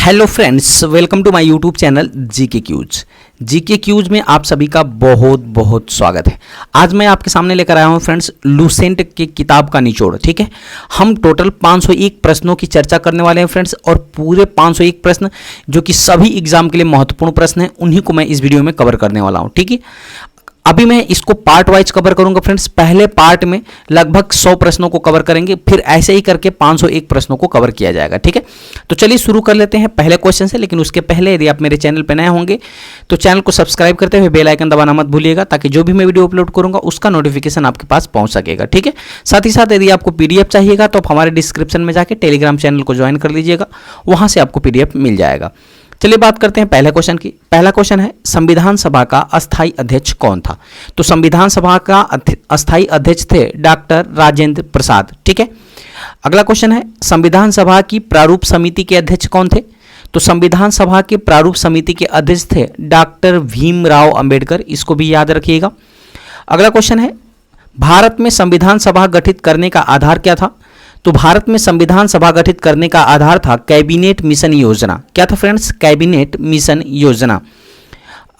Hello friends, welcome to my YouTube channel GK quiz. GK quiz में आप सभी का बहुत बहुत स्वागत है। आज मैं आपके सामने लेकर आया हूं फ्रेंड्स लुसेंट की किताब का निचोड़। ठीक है, हम टोटल 501 प्रश्नों की चर्चा करने वाले हैं फ्रेंड्स, और पूरे 501 प्रश्न जो कि सभी एग्जाम के लिए महत्वपूर्ण प्रश्न हैं, उन्हीं को मैं इस वीडियो में कवर करने वाला हूं। ठीक है, अभी मैं इसको पार्ट वाइज कवर करूंगा फ्रेंड्स। पहले पार्ट में लगभग 100 प्रश्नों को कवर करेंगे, फिर ऐसे ही करके 501 प्रश्नों को कवर किया जाएगा। ठीक है, तो चलिए शुरू कर लेते हैं पहले क्वेश्चन से। लेकिन उसके पहले यदि आप मेरे चैनल पर नए होंगे तो चैनल को सब्सक्राइब करते हुए बेल आइकन दबाना मत भूलिएगा, ताकि जो भी मैं वीडियो अपलोड करूंगा उसका नोटिफिकेशन आपके पास पहुंच सकेगा। ठीक है, साथ ही साथ यदि आपको पीडीएफ चाहिएगा तो आप हमारे डिस्क्रिप्शन में जाकर टेलीग्राम चैनल को ज्वाइन कर लीजिएगा, वहां से आपको पीडीएफ मिल जाएगा। चलिए बात करते हैं पहले क्वेश्चन की। पहला क्वेश्चन है, संविधान सभा का अस्थायी अध्यक्ष कौन था? तो संविधान सभा का अस्थायी अध्यक्ष थे डॉक्टर राजेंद्र प्रसाद। ठीक है, अगला क्वेश्चन है, संविधान सभा की प्रारूप समिति के अध्यक्ष कौन थे? तो संविधान सभा के प्रारूप समिति के अध्यक्ष थे डॉक्टर भीमराव अंबेडकर। इसको भी याद रखिएगा। अगला क्वेश्चन है, भारत में संविधान सभा गठित करने का आधार क्या था? तो भारत में संविधान सभा गठित करने का आधार था कैबिनेट मिशन योजना। क्या था फ्रेंड्स? कैबिनेट मिशन योजना।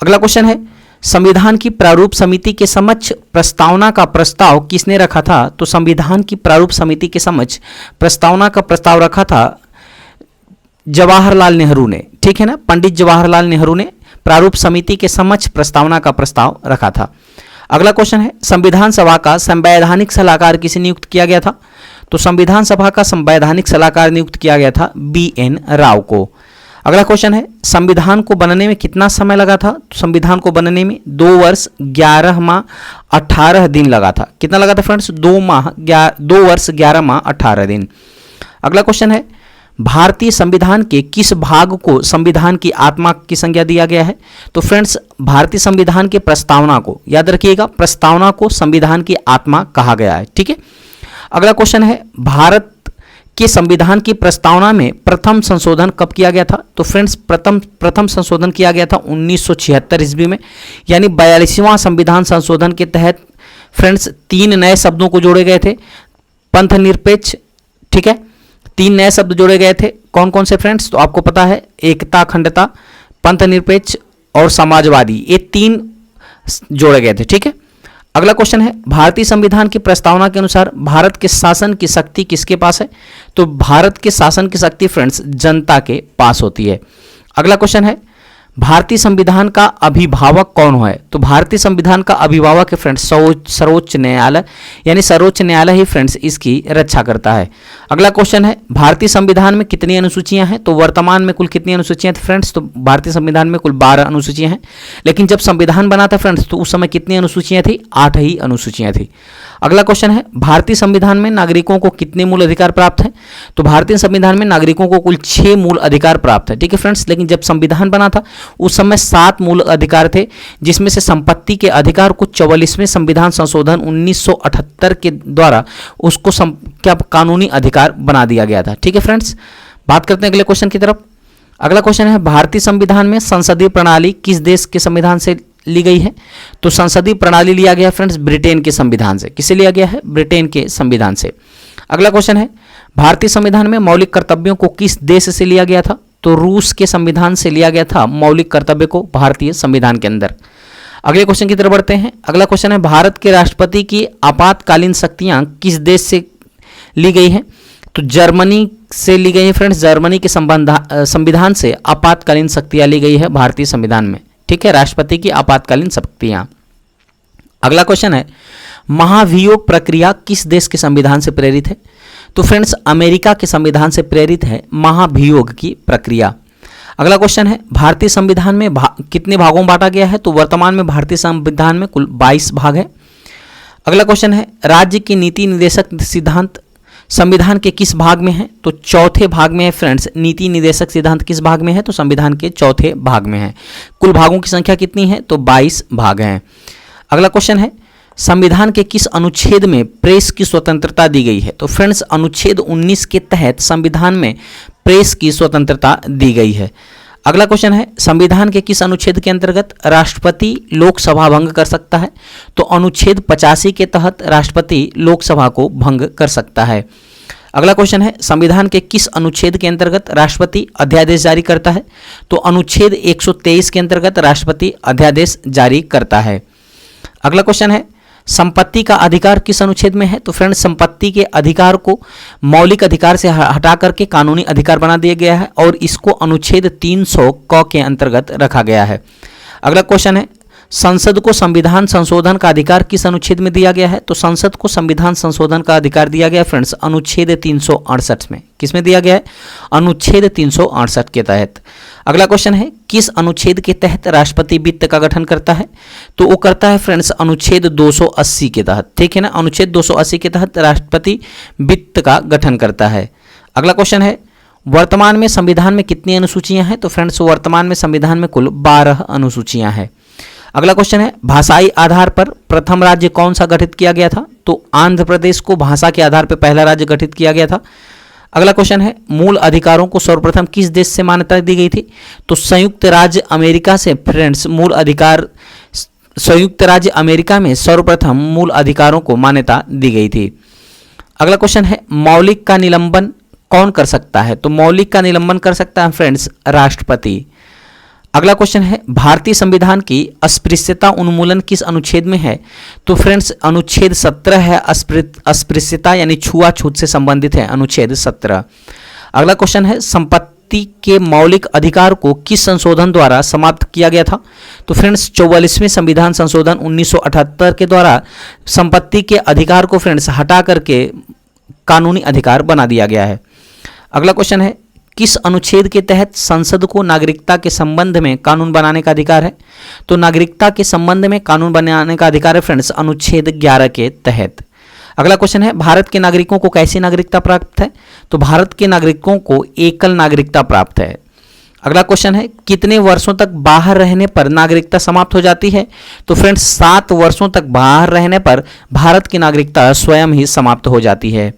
अगला क्वेश्चन है, संविधान की प्रारूप समिति के समक्ष प्रस्तावना का प्रस्ताव किसने रखा था? तो संविधान की प्रारूप समिति के समक्ष प्रस्तावना का प्रस्ताव रखा था जवाहरलाल नेहरू ने। ठीक है ना, पंडित जवाहरलाल नेहरू ने प्रारूप समिति के समक्ष प्रस्तावना का प्रस्ताव रखा था। अगला क्वेश्चन है, संविधान सभा का संवैधानिक सलाहकार किसे नियुक्त किया गया था? तो संविधान सभा का संवैधानिक सलाहकार नियुक्त किया गया था BN राव को। अगला क्वेश्चन है, संविधान को बनने में कितना समय लगा था? तो संविधान को बनने में 2 वर्ष 11 माह 18 दिन लगा था। कितना लगा था फ्रेंड्स? 2 वर्ष 11 माह 18 दिन। अगला क्वेश्चन है, भारतीय संविधान के किस भाग को संविधान की आत्मा की संज्ञा दिया गया है? तो फ्रेंड्स, भारतीय संविधान के प्रस्तावना को याद रखिएगा, प्रस्तावना को संविधान की आत्मा कहा गया है। ठीक है, अगला क्वेश्चन है, भारत के संविधान की प्रस्तावना में प्रथम संशोधन कब किया गया था? तो फ्रेंड्स, प्रथम संशोधन किया गया था 1976 ईस्वी में, यानी 42वां संविधान संशोधन के तहत फ्रेंड्स 3 नए शब्दों को जोड़े गए थे। पंथ निरपेक्ष, ठीक है, 3 नए शब्द जोड़े गए थे। कौन कौन से फ्रेंड्स? तो आपको पता है, एकता अखंडता, पंथ निरपेक्ष और समाजवादी, ये 3 जोड़े गए थे। ठीक है, अगला क्वेश्चन है, भारतीय संविधान की प्रस्तावना के अनुसार भारत के शासन की शक्ति किसके पास है? तो भारत के शासन की शक्ति फ्रेंड्स जनता के पास होती है। अगला क्वेश्चन है, भारतीय संविधान का अभिभावक कौन है? तो भारतीय संविधान का अभिभावक है फ्रेंड्स सर्वोच्च न्यायालय, यानी सर्वोच्च न्यायालय ही फ्रेंड्स इसकी रक्षा करता है। अगला क्वेश्चन है, भारतीय संविधान में कितनी अनुसूचियां हैं? तो वर्तमान में कुल कितनी अनुसूचियां थी फ्रेंड्स? तो भारतीय संविधान में कुल 12 अनुसूचियां हैं। लेकिन जब संविधान बना था फ्रेंड्स तो उस समय कितनी अनुसूचियां थी? 8 ही अनुसूचियां थी। अगला क्वेश्चन है, भारतीय संविधान में नागरिकों को कितने मूल अधिकार प्राप्त हैं? तो भारतीय संविधान में नागरिकों को कुल 6 मूल अधिकार प्राप्त है। ठीक है फ्रेंड्स, लेकिन जब संविधान बना था उस समय 7 मूल अधिकार थे, जिसमें से संपत्ति के अधिकार को 44वें संविधान संशोधन 1978 के द्वारा उसको क्या कानूनी अधिकार बना दिया गया था। ठीक है फ्रेंड्स, बात करते हैं अगले क्वेश्चन की तरफ। अगला क्वेश्चन है, भारतीय संविधान में संसदीय प्रणाली किस देश के संविधान से ली गई है? तो संसदीय प्रणाली लिया गया फ्रेंड्स ब्रिटेन के संविधान से। किसे लिया गया है? ब्रिटेन के संविधान से। अगला क्वेश्चन है, भारतीय संविधान में मौलिक कर्तव्यों को किस देश से लिया गया था? तो रूस के संविधान से लिया गया था मौलिक कर्तव्य को भारतीय संविधान के अंदर। अगले क्वेश्चन की तरफ बढ़ते हैं। अगला क्वेश्चन है, भारत के राष्ट्रपति की आपातकालीन शक्तियां किस देश से ली गई हैं? तो जर्मनी से ली गई है फ्रेंड्स। जर्मनी के संविधान से आपातकालीन शक्तियां ली गई है भारतीय संविधान में। ठीक है, राष्ट्रपति की आपातकालीन शक्तियां। अगला क्वेश्चन है, महाभियोग प्रक्रिया किस देश के संविधान से प्रेरित है? तो फ्रेंड्स, अमेरिका के संविधान से प्रेरित है महाभियोग की प्रक्रिया। अगला क्वेश्चन है, भारतीय संविधान में कितने भागों में बांटा गया है? तो वर्तमान में भारतीय संविधान में कुल 22 भाग है। अगला क्वेश्चन है, राज्य की नीति निर्देशक सिद्धांत संविधान के किस भाग में है? तो चौथे भाग में है फ्रेंड्स। नीति निर्देशक सिद्धांत किस भाग में है? तो संविधान के चौथे भाग में है। कुल भागों की संख्या कितनी है? तो 22 भाग हैं। अगला क्वेश्चन है, संविधान के किस अनुच्छेद में प्रेस की स्वतंत्रता दी गई है? तो फ्रेंड्स, अनुच्छेद 19 के तहत संविधान में प्रेस की स्वतंत्रता दी गई है। अगला क्वेश्चन है, संविधान के किस अनुच्छेद के अंतर्गत राष्ट्रपति लोकसभा भंग कर सकता है? तो अनुच्छेद 85 के तहत राष्ट्रपति लोकसभा को भंग कर सकता है। अगला क्वेश्चन है संविधान के किस अनुच्छेद के अंतर्गत राष्ट्रपति अध्यादेश जारी करता है? तो अनुच्छेद 123 के अंतर्गत राष्ट्रपति अध्यादेश जारी करता है। अगला क्वेश्चन है संपत्ति का अधिकार किस अनुच्छेद में है? तो फ्रेंड्स संपत्ति के अधिकार को मौलिक अधिकार से हटा करके कानूनी अधिकार बना दिया गया है और इसको अनुच्छेद 300 क के अंतर्गत रखा गया है। अगला क्वेश्चन है संसद को संविधान संशोधन का अधिकार किस अनुच्छेद में दिया गया है? तो संसद को संविधान संशोधन का अधिकार दिया गया है फ्रेंड्स अनुच्छेद 368 में। किसमें दिया गया है? अनुच्छेद 368 के तहत। अगला क्वेश्चन है किस अनुच्छेद के तहत राष्ट्रपति वित्त का गठन करता है? तो वो करता है फ्रेंड्स अनुच्छेद 280 के तहत। ठीक है ना, अनुच्छेद 280 के तहत राष्ट्रपति वित्त का गठन करता है। अगला क्वेश्चन है वर्तमान में संविधान में कितनी अनुसूचियां हैं? तो फ्रेंड्स वर्तमान में संविधान में कुल 12 अनुसूचियां हैं। अगला क्वेश्चन है भाषाई आधार पर प्रथम राज्य कौन सा गठित किया गया था? तो आंध्र प्रदेश को भाषा के आधार पर पहला राज्य गठित किया गया था। अगला क्वेश्चन है मूल अधिकारों को सर्वप्रथम किस देश से मान्यता दी गई थी? तो संयुक्त राज्य अमेरिका से फ्रेंड्स मूल अधिकार संयुक्त राज्य अमेरिका में सर्वप्रथम मूल अधिकारों को मान्यता दी गई थी। अगला क्वेश्चन है मौलिक का निलंबन कौन कर सकता है? तो मौलिक का निलंबन कर सकता है फ्रेंड्स राष्ट्रपति। अगला क्वेश्चन है भारतीय संविधान की अस्पृश्यता उन्मूलन किस अनुच्छेद में है? तो फ्रेंड्स अनुच्छेद 17 है। अस्पृश्यता यानी छुआछूत से संबंधित है अनुच्छेद 17। अगला क्वेश्चन है संपत्ति के मौलिक अधिकार को किस संशोधन द्वारा समाप्त किया गया था? तो फ्रेंड्स 44वें संविधान संशोधन 1978 के द्वारा संपत्ति के अधिकार को फ्रेंड्स हटा करके कानूनी अधिकार बना दिया गया है। अगला क्वेश्चन है किस अनुच्छेद के तहत संसद को नागरिकता के संबंध में कानून बनाने का अधिकार है? तो नागरिकता के संबंध में कानून बनाने का अधिकार है फ्रेंड्स अनुच्छेद 11 के तहत। अगला क्वेश्चन है भारत के नागरिकों को कैसी नागरिकता प्राप्त है? तो भारत के नागरिकों को एकल नागरिकता प्राप्त है। अगला क्वेश्चन है कितने वर्षों तक बाहर रहने पर नागरिकता समाप्त हो जाती है? तो फ्रेंड्स 7 वर्षों तक बाहर रहने पर भारत की नागरिकता स्वयं ही समाप्त हो जाती है।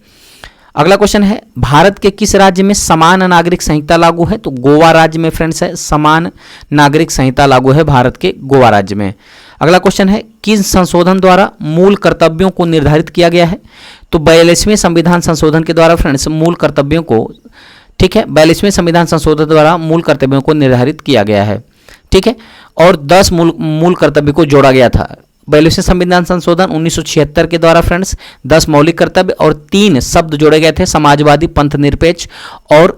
अगला क्वेश्चन है भारत के किस राज्य में समान नागरिक संहिता लागू है? तो गोवा राज्य में फ्रेंड्स है समान नागरिक संहिता लागू है भारत के गोवा राज्य में। अगला क्वेश्चन है किस संशोधन द्वारा मूल कर्तव्यों को निर्धारित किया गया है? तो 42वें संविधान संशोधन के द्वारा फ्रेंड्स मूल कर्तव्यों को, ठीक है, 42वें संविधान संशोधन द्वारा मूल कर्तव्यों को निर्धारित किया गया है। ठीक है, और 10 मूल कर्तव्य को जोड़ा गया था। 42वें संविधान संशोधन 1976 के द्वारा फ्रेंड्स 10 मौलिक कर्तव्य और 3 शब्द जोड़े गए थे, समाजवादी, पंथ निरपेक्ष और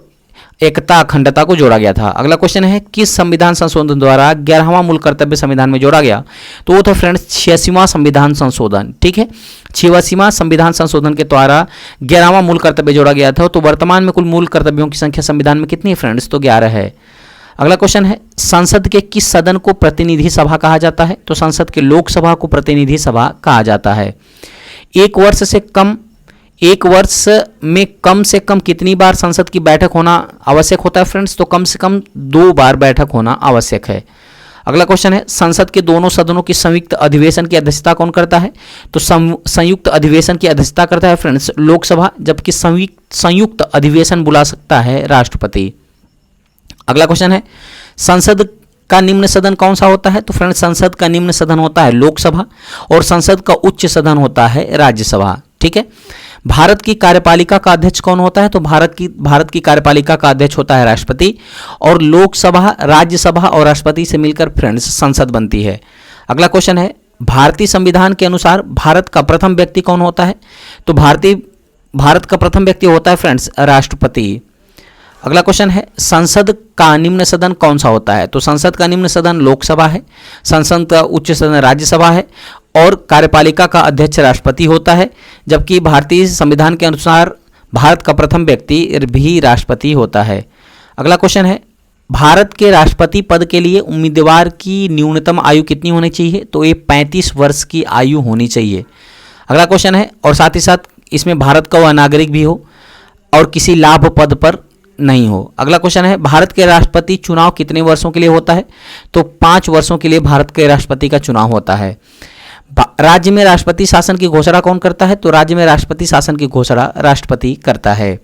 एकता अखंडता को जोड़ा गया था। अगला क्वेश्चन है किस संविधान संशोधन द्वारा 11वां मूल कर्तव्य संविधान में जोड़ा गया? तो वो था फ्रेंड्स 86वां संविधान संशोधन। ठीक है, 86वां संविधान संशोधन के द्वारा 11वां मूल कर्तव्य जोड़ा गया था। तो वर्तमान में कुल मूल कर्तव्यों की संख्या संविधान में कितनी है फ्रेंड्स? तो 11 है। अगला क्वेश्चन है संसद के किस सदन को प्रतिनिधि सभा कहा जाता है? तो संसद के लोकसभा को प्रतिनिधि सभा कहा जाता है। एक वर्ष में कम से कम कितनी बार संसद की बैठक होना आवश्यक होता है फ्रेंड्स? तो कम से कम 2 बार बैठक होना आवश्यक है। अगला क्वेश्चन है संसद के दोनों सदनों की संयुक्त अधिवेशन की अध्यक्षता कौन करता है? तो संयुक्त अधिवेशन की अध्यक्षता करता है फ्रेंड्स लोकसभा, जबकि संयुक्त अधिवेशन बुला सकता है राष्ट्रपति। अगला क्वेश्चन है संसद का निम्न सदन कौन सा होता है? तो फ्रेंड्स संसद का निम्न सदन होता है लोकसभा और संसद का उच्च सदन होता है राज्यसभा। ठीक है, भारत की कार्यपालिका का अध्यक्ष कौन होता है? तो भारत की कार्यपालिका का अध्यक्ष होता है राष्ट्रपति और लोकसभा, राज्यसभा और राष्ट्रपति से मिलकर फ्रेंड्स संसद बनती है। अगला क्वेश्चन है भारतीय संविधान के अनुसार भारत का प्रथम व्यक्ति कौन होता है? तो भारत का प्रथम व्यक्ति होता है फ्रेंड्स राष्ट्रपति। अगला क्वेश्चन है संसद का निम्न सदन कौन सा होता है? तो संसद का निम्न सदन लोकसभा है, संसद का उच्च सदन राज्यसभा है और कार्यपालिका का अध्यक्ष राष्ट्रपति होता है, जबकि भारतीय संविधान के अनुसार भारत का प्रथम व्यक्ति भी राष्ट्रपति होता है। अगला क्वेश्चन है भारत के राष्ट्रपति पद के लिए उम्मीदवार की न्यूनतम आयु कितनी होनी चाहिए? तो ये 35 वर्ष की आयु होनी चाहिए। अगला क्वेश्चन है और साथ ही साथ इसमें भारत का वह नागरिक भी हो और किसी लाभ पद पर नहीं हो। अगला क्वेश्चन है भारत के राष्ट्रपति चुनाव कितने वर्षों के लिए होता है? तो 5 वर्षों के लिए भारत के राष्ट्रपति का चुनाव होता है। राज्य में राष्ट्रपति शासन की घोषणा कौन करता है? तो राज्य में राष्ट्रपति शासन की घोषणा राष्ट्रपति करता है।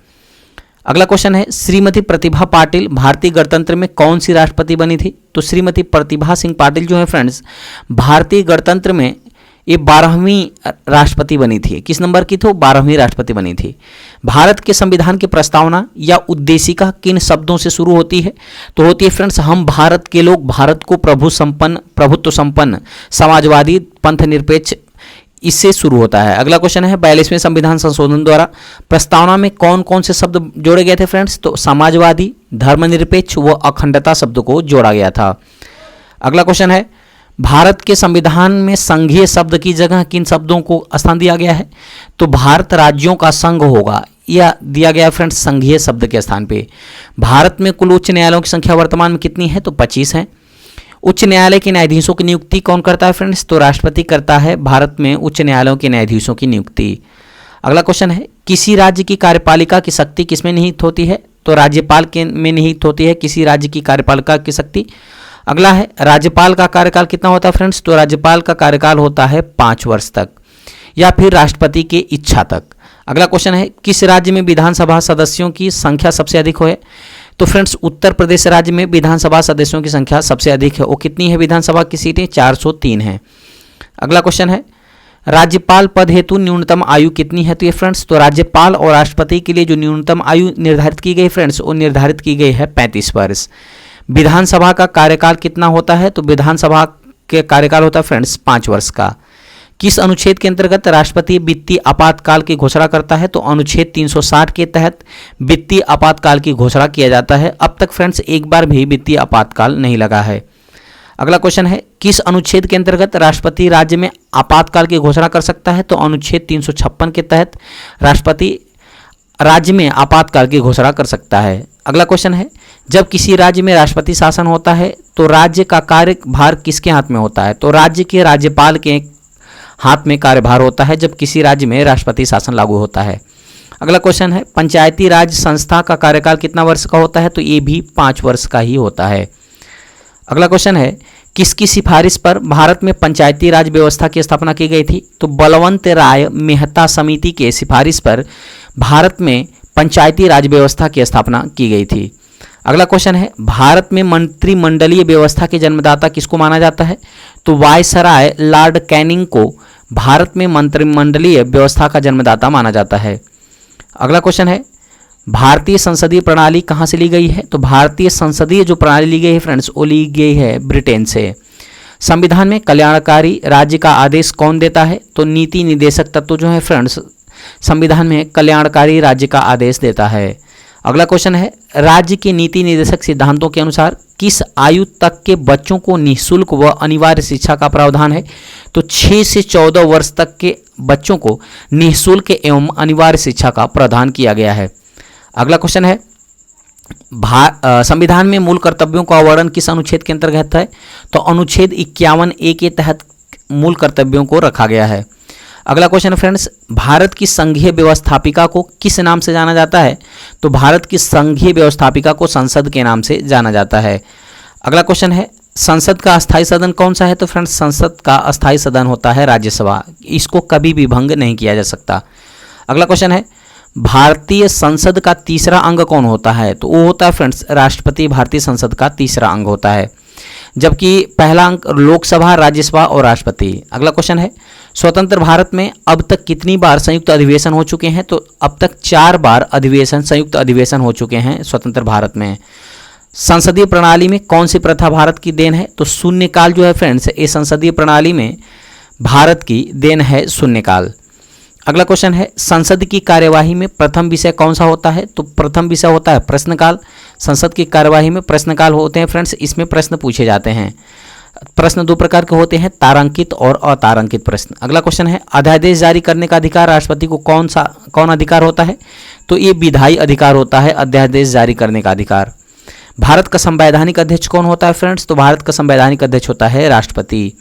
अगला क्वेश्चन है श्रीमती प्रतिभा पाटिल भारतीय गणतंत्र में कौन सी राष्ट्रपति बनी थी? तो श्रीमती प्रतिभा सिंह पाटिल जो है फ्रेंड्स भारतीय गणतंत्र में ये 12वीं राष्ट्रपति बनी थी। किस नंबर की थी? 12वीं राष्ट्रपति बनी थी। भारत के संविधान की प्रस्तावना या उद्देशिका किन शब्दों से शुरू होती है? तो होती है फ्रेंड्स, हम भारत के लोग भारत को प्रभुत्व संपन्न समाजवादी पंथ निरपेक्ष, इससे शुरू होता है। अगला क्वेश्चन है 42वें संविधान संशोधन द्वारा प्रस्तावना में कौन कौन से शब्द जोड़े गए थे फ्रेंड्स? तो समाजवादी, धर्मनिरपेक्ष व अखंडता शब्द को जोड़ा गया था। अगला क्वेश्चन है भारत के संविधान में संघीय शब्द की जगह किन शब्दों को स्थान दिया गया है? तो भारत राज्यों का संघ होगा, यह दिया गया फ्रेंड्स संघीय शब्द के स्थान पे। भारत में कुल उच्च न्यायालयों की संख्या वर्तमान में कितनी है? तो 25 है। उच्च न्यायालय के न्यायाधीशों की नियुक्ति कौन करता है फ्रेंड्स? तो राष्ट्रपति करता है भारत में उच्च न्यायालयों के न्यायाधीशों की नियुक्ति। अगला क्वेश्चन है किसी राज्य की कार्यपालिका की शक्ति किसमें निहित होती है? तो राज्यपाल के में निहित होती है किसी राज्य की कार्यपालिका की शक्ति। अगला है राज्यपाल का कार्यकाल कितना होता है फ्रेंड्स? तो राज्यपाल का कार्यकाल होता है 5 वर्ष तक या फिर राष्ट्रपति की इच्छा तक। अगला क्वेश्चन है किस राज्य में विधानसभा सदस्यों की संख्या सबसे अधिक है? तो फ्रेंड्स उत्तर प्रदेश राज्य में विधानसभा सदस्यों की संख्या सबसे अधिक है। वो कितनी है विधानसभा की सीटें? 403 है। अगला क्वेश्चन है राज्यपाल पद हेतु न्यूनतम आयु कितनी है? तो ये फ्रेंड्स, तो राज्यपाल और राष्ट्रपति के लिए जो न्यूनतम आयु निर्धारित की गई फ्रेंड्स, वो निर्धारित की गई है 35 वर्ष। विधानसभा का कार्यकाल कितना होता है? तो विधानसभा के कार्यकाल होता है फ्रेंड्स 5 वर्ष का। किस अनुच्छेद के अंतर्गत राष्ट्रपति वित्तीय आपातकाल की घोषणा करता है? तो अनुच्छेद 360 के तहत वित्तीय आपातकाल की घोषणा किया जाता है। अब तक फ्रेंड्स एक बार भी वित्तीय आपातकाल नहीं लगा है। अगला क्वेश्चन है किस अनुच्छेद के अंतर्गत राष्ट्रपति राज्य में आपातकाल की घोषणा कर सकता है? तो अनुच्छेद 356 के तहत राष्ट्रपति राज्य में आपातकाल की घोषणा कर सकता है। अगला क्वेश्चन है जब किसी राज्य में राष्ट्रपति शासन होता है तो राज्य का कार्यभार किसके हाथ में होता है? तो राज्य के राज्यपाल के हाथ में कार्यभार होता है जब किसी राज्य में राष्ट्रपति शासन लागू होता है। अगला क्वेश्चन है पंचायती राज संस्था का कार्यकाल कितना वर्ष का होता है? तो ये भी 5 वर्ष का ही होता है। अगला क्वेश्चन है किसकी सिफारिश पर भारत में पंचायती राज व्यवस्था की स्थापना की गई थी? तो बलवंत राय मेहता समिति के सिफारिश पर भारत में पंचायती राज व्यवस्था की स्थापना की गई थी। अगला क्वेश्चन है भारत में मंत्रिमंडलीय व्यवस्था के जन्मदाता किसको माना जाता है? तो वायसराय लॉर्ड कैनिंग को भारत में मंत्रिमंडलीय व्यवस्था का जन्मदाता माना जाता है। अगला क्वेश्चन है भारतीय संसदीय प्रणाली कहाँ से ली गई है? तो भारतीय संसदीय जो प्रणाली ली गई है फ्रेंड्स, वो ली गई है ब्रिटेन से। संविधान में कल्याणकारी राज्य का आदेश कौन देता है? तो नीति निदेशक तत्व जो है फ्रेंड्स, संविधान में कल्याणकारी राज्य का आदेश देता है। अगला क्वेश्चन है राज्य के नीति निर्देशक सिद्धांतों के अनुसार किस आयु तक के बच्चों को निःशुल्क व अनिवार्य शिक्षा का प्रावधान है? तो 6 से 14 वर्ष तक के बच्चों को निःशुल्क एवं अनिवार्य शिक्षा का प्रावधान किया गया है। अगला क्वेश्चन है संविधान में मूल कर्तव्यों का वर्णन किस अनुच्छेद के अंतर्गत है? तो अनुच्छेद 51A के तहत मूल कर्तव्यों को रखा गया है। अगला क्वेश्चन है फ्रेंड्स भारत की संघीय व्यवस्थापिका को किस नाम से जाना जाता है? तो भारत की संघीय व्यवस्थापिका को संसद के नाम से जाना जाता है। अगला क्वेश्चन है संसद का अस्थायी सदन कौन सा है? तो फ्रेंड्स संसद का अस्थायी सदन होता है राज्यसभा, इसको कभी भी भंग नहीं किया जा सकता। अगला क्वेश्चन है भारतीय संसद का तीसरा अंग कौन होता है? तो वो होता है फ्रेंड्स राष्ट्रपति भारतीय संसद का तीसरा अंग होता है, जबकि पहला अंक लोकसभा, राज्यसभा और राष्ट्रपति। अगला क्वेश्चन है स्वतंत्र भारत में अब तक कितनी बार संयुक्त अधिवेशन हो चुके हैं? तो अब तक 4 बार संयुक्त अधिवेशन हो चुके हैं स्वतंत्र भारत में। संसदीय प्रणाली में कौन सी प्रथा भारत की देन है? तो शून्यकाल जो है फ्रेंड्स, ये संसदीय प्रणाली में भारत की देन है शून्यकाल। अगला क्वेश्चन है संसद की कार्यवाही में प्रथम विषय कौन सा होता है? तो प्रथम विषय होता है प्रश्नकाल। संसद की कार्यवाही में प्रश्नकाल होते हैं फ्रेंड्स, इसमें प्रश्न पूछे जाते हैं। प्रश्न 2 प्रकार के होते हैं, तारांकित और अतारांकित प्रश्न। अगला क्वेश्चन है अध्यादेश जारी करने का अधिकार राष्ट्रपति को कौन अधिकार होता है? तो ये विधायी अधिकार होता है अध्यादेश जारी करने का अधिकार। भारत का संवैधानिक अध्यक्ष कौन होता है फ्रेंड्स? तो भारत का संवैधानिक अध्यक्ष होता है राष्ट्रपति।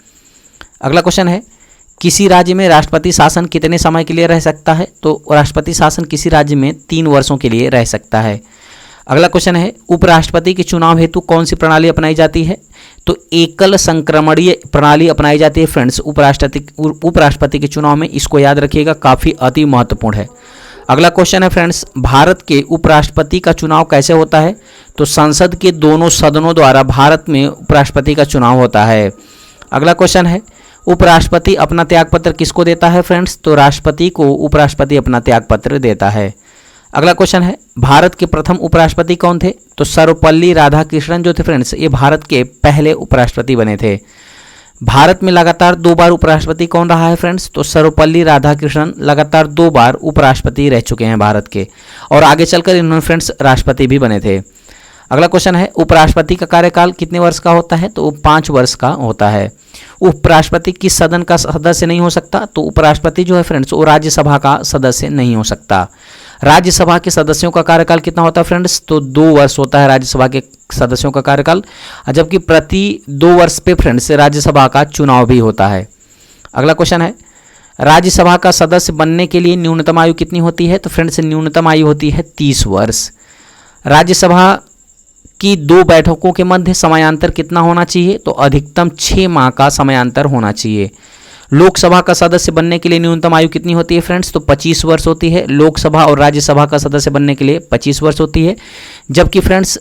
अगला क्वेश्चन है किसी राज्य में राष्ट्रपति शासन कितने समय के लिए रह सकता है? तो राष्ट्रपति शासन किसी राज्य में 3 वर्षों के लिए रह सकता है। अगला क्वेश्चन है उपराष्ट्रपति के चुनाव हेतु कौन सी प्रणाली अपनाई जाती है? तो एकल संक्रमणीय प्रणाली अपनाई जाती है फ्रेंड्स उपराष्ट्रपति के चुनाव में, इसको याद रखिएगा, काफ़ी अति महत्वपूर्ण है। अगला क्वेश्चन है फ्रेंड्स भारत के उपराष्ट्रपति का चुनाव कैसे होता है? तो संसद के दोनों सदनों द्वारा भारत में उपराष्ट्रपति का चुनाव होता है। अगला क्वेश्चन है उपराष्ट्रपति अपना त्यागपत्र किसको देता है फ्रेंड्स? तो राष्ट्रपति को उपराष्ट्रपति अपना त्यागपत्र देता है। अगला क्वेश्चन है, भारत के प्रथम उपराष्ट्रपति कौन थे? तो सर्वपल्ली राधाकृष्णन जो थे फ्रेंड्स, ये भारत के पहले उपराष्ट्रपति बने थे। भारत में लगातार 2 बार उपराष्ट्रपति कौन रहा है फ्रेंड्स? तो सर्वपल्ली राधाकृष्णन लगातार 2 बार उपराष्ट्रपति रह चुके हैं भारत के, और आगे चलकर इन्होंने फ्रेंड्स राष्ट्रपति भी बने थे। अगला क्वेश्चन है, उपराष्ट्रपति का कार्यकाल कितने वर्ष का होता है? तो 5 वर्ष का होता है। उपराष्ट्रपति किस सदन का सदस्य नहीं हो सकता? तो उपराष्ट्रपति जो है फ्रेंड्स वो राज्यसभा का सदस्य नहीं हो सकता। राज्यसभा के सदस्यों का कार्यकाल कितना होता है फ्रेंड्स? तो 2 वर्ष होता है राज्यसभा के सदस्यों का कार्यकाल, जबकि प्रति 2 वर्ष पे फ्रेंड्स राज्यसभा का चुनाव भी होता है। अगला क्वेश्चन है, राज्यसभा का सदस्य बनने के लिए न्यूनतम आयु कितनी होती है? तो फ्रेंड्स न्यूनतम आयु होती है 30 वर्ष। राज्यसभा की 2 बैठकों के मध्य समयांतर कितना होना चाहिए? तो अधिकतम 6 माह का समयांतर होना चाहिए। लोकसभा का सदस्य बनने के लिए न्यूनतम आयु कितनी होती है फ्रेंड्स? तो 25 वर्ष होती है। लोकसभा और राज्यसभा का सदस्य बनने के लिए 25 वर्ष होती है, जबकि फ्रेंड्स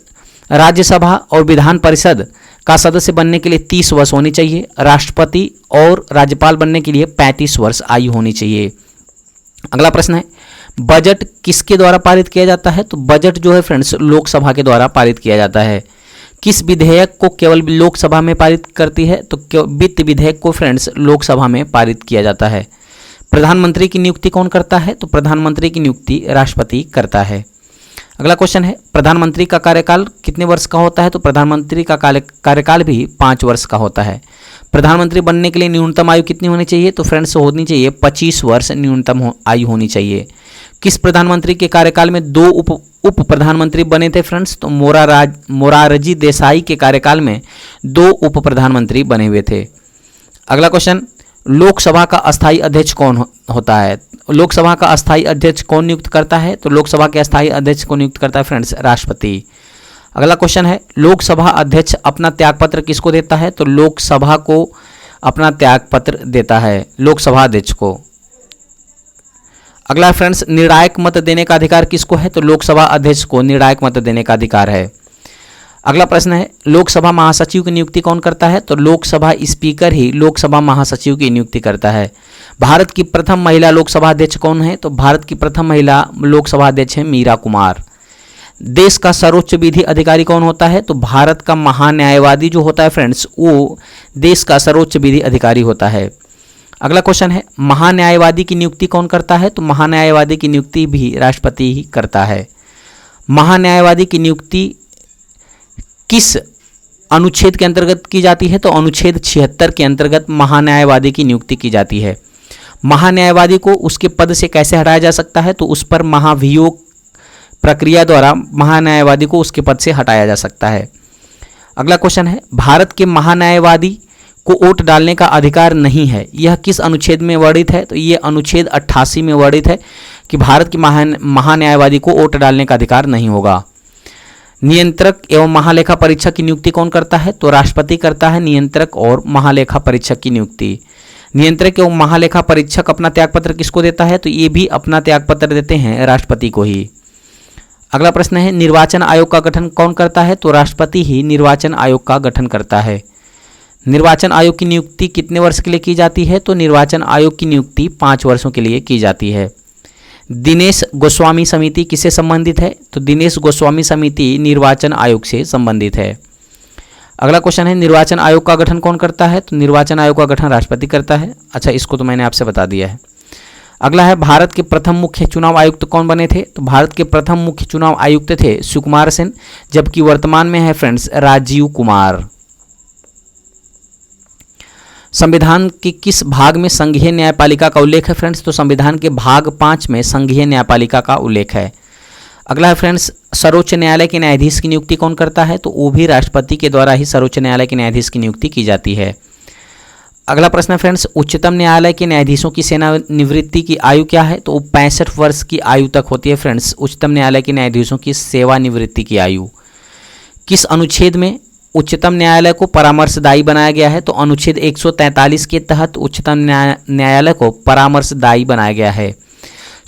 राज्यसभा और विधान परिषद का सदस्य बनने के लिए 30 वर्ष होनी चाहिए। राष्ट्रपति और राज्यपाल बनने के लिए 35 वर्ष आयु होनी चाहिए। अगला प्रश्न है, बजट किसके द्वारा पारित किया जाता है? तो बजट जो है फ्रेंड्स लोकसभा के द्वारा पारित किया जाता है। किस विधेयक को केवल लोकसभा में पारित करती है? तो वित्त विधेयक को फ्रेंड्स लोकसभा में पारित किया जाता है। प्रधानमंत्री की नियुक्ति कौन करता है? तो प्रधानमंत्री की नियुक्ति राष्ट्रपति करता है। अगला क्वेश्चन है, प्रधानमंत्री का कार्यकाल कितने वर्ष का होता है? तो प्रधानमंत्री का कार्यकाल भी 5 वर्ष का होता है। प्रधानमंत्री बनने के लिए न्यूनतम आयु कितनी होनी चाहिए? तो फ्रेंड्स होनी चाहिए 25 वर्ष न्यूनतम आयु होनी चाहिए। किस प्रधानमंत्री के कार्यकाल में 2 उप प्रधानमंत्री बने थे फ्रेंड्स? तो मोरारजी देसाई के कार्यकाल में 2 उप प्रधानमंत्री बने हुए थे। अगला क्वेश्चन, लोकसभा का अस्थायी अध्यक्ष कौन होता है? लोकसभा का अस्थायी अध्यक्ष कौन नियुक्त करता है? तो लोकसभा के अस्थायी अध्यक्ष को नियुक्त करता है फ्रेंड्स राष्ट्रपति। अगला क्वेश्चन है, लोकसभा अध्यक्ष अपना त्यागपत्र किसको देता है? तो लोकसभा को अपना त्यागपत्र देता है, लोकसभा अध्यक्ष को। अगला फ्रेंड्स, निर्णायक मत देने का अधिकार किसको है? तो लोकसभा अध्यक्ष को निर्णायक मत देने का अधिकार है। अगला प्रश्न है, लोकसभा महासचिव की नियुक्ति कौन करता है? तो लोकसभा स्पीकर ही लोकसभा महासचिव की नियुक्ति करता है। भारत की प्रथम महिला लोकसभा अध्यक्ष कौन है? तो भारत की प्रथम महिला लोकसभा अध्यक्ष है मीरा कुमार। देश का सर्वोच्च विधि अधिकारी कौन होता है? तो भारत का महान्यायवादी जो होता है फ्रेंड्स वो देश का सर्वोच्च विधि अधिकारी होता है। अगला क्वेश्चन है, महान्यायवादी की नियुक्ति कौन करता है? तो महान्यायवादी की नियुक्ति भी राष्ट्रपति ही करता है। महान्यायवादी की नियुक्ति किस अनुच्छेद के अंतर्गत की जाती है? तो अनुच्छेद 76 के अंतर्गत महान्यायवादी की नियुक्ति की जाती है। महान्यायवादी को उसके पद से कैसे हटाया जा सकता है? तो उस पर महाभियोग प्रक्रिया द्वारा महान्यायवादी को उसके पद से हटाया जा सकता है। अगला क्वेश्चन है, भारत के महान्यायवादी को वोट डालने का अधिकार नहीं है, यह किस अनुच्छेद में वर्णित है? तो ये अनुच्छेद 88 में वर्णित है कि भारत के महान्यायवादी को वोट डालने का अधिकार नहीं होगा। नियंत्रक एवं महालेखा परीक्षक की नियुक्ति कौन करता है? तो राष्ट्रपति करता है नियंत्रक और महालेखा परीक्षक की नियुक्ति। नियंत्रक एवं महालेखा परीक्षक अपना त्यागपत्र किसको देता है? तो ये भी अपना त्यागपत्र देते हैं राष्ट्रपति को ही। अगला प्रश्न है, निर्वाचन आयोग का गठन कौन करता है? तो राष्ट्रपति ही निर्वाचन आयोग का गठन करता है। निर्वाचन आयोग की नियुक्ति कितने वर्ष के लिए की जाती है? तो निर्वाचन आयोग की नियुक्ति 5 वर्षों के लिए की जाती है। दिनेश गोस्वामी समिति किससे संबंधित है? तो दिनेश गोस्वामी समिति निर्वाचन आयोग से संबंधित है। अगला क्वेश्चन है, निर्वाचन आयोग का गठन कौन करता है? तो निर्वाचन आयोग का गठन राष्ट्रपति करता है। अच्छा, इसको तो मैंने आपसे बता दिया है। अगला है, भारत के प्रथम मुख्य चुनाव आयुक्त कौन बने थे? तो भारत के प्रथम मुख्य चुनाव आयुक्त थे सुकुमार सेन, जबकि वर्तमान में है फ्रेंड्स राजीव कुमार। संविधान के किस भाग में संघीय न्यायपालिका का उल्लेख है फ्रेंड्स? तो संविधान के भाग 5 में संघीय न्यायपालिका का उल्लेख है। अगला है फ्रेंड्स, सर्वोच्च न्यायालय के न्यायाधीश की नियुक्ति कौन करता है? तो वो भी राष्ट्रपति के द्वारा ही सर्वोच्च न्यायालय के न्यायाधीश की नियुक्ति की जाती है। अगला प्रश्न है फ्रेंड्स, उच्चतम न्यायालय के न्यायाधीशों की सेवानिवृत्ति की आयु क्या है? तो 65 वर्ष की आयु तक होती है फ्रेंड्स उच्चतम न्यायालय के न्यायाधीशों की सेवानिवृत्ति की आयु। किस अनुच्छेद में उच्चतम न्यायालय को परामर्शदायी बनाया गया है? तो अनुच्छेद 143 के तहत उच्चतम न्यायालय को परामर्शदायी बनाया गया है।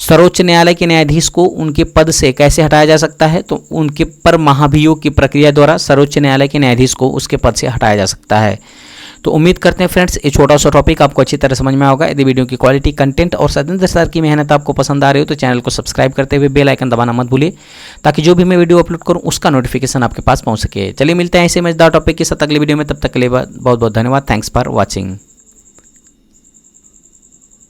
सर्वोच्च न्यायालय के न्यायाधीश को उनके पद से कैसे हटाया जा सकता है? तो उनके पर महाभियोग की प्रक्रिया द्वारा सर्वोच्च न्यायालय के न्यायाधीश को उसके पद से हटाया जा सकता है। तो उम्मीद करते हैं फ्रेंड्स ये छोटा सा टॉपिक आपको अच्छी तरह समझ में होगा। यदि वीडियो की क्वालिटी, कंटेंट और सत्येंद्र सर की मेहनत आपको पसंद आ रही हो तो चैनल को सब्सक्राइब करते हुए बेल आइकन दबाना मत भूलिए, ताकि जो भी मैं वीडियो अपलोड करूँ उसका नोटिफिकेशन आपके पास पहुँच सके। चलिए मिलते हैं ऐसे मजेदार टॉपिक के साथ अगले वीडियो में, तब तक के लिए बहुत बहुत धन्यवाद। Thanks for watching.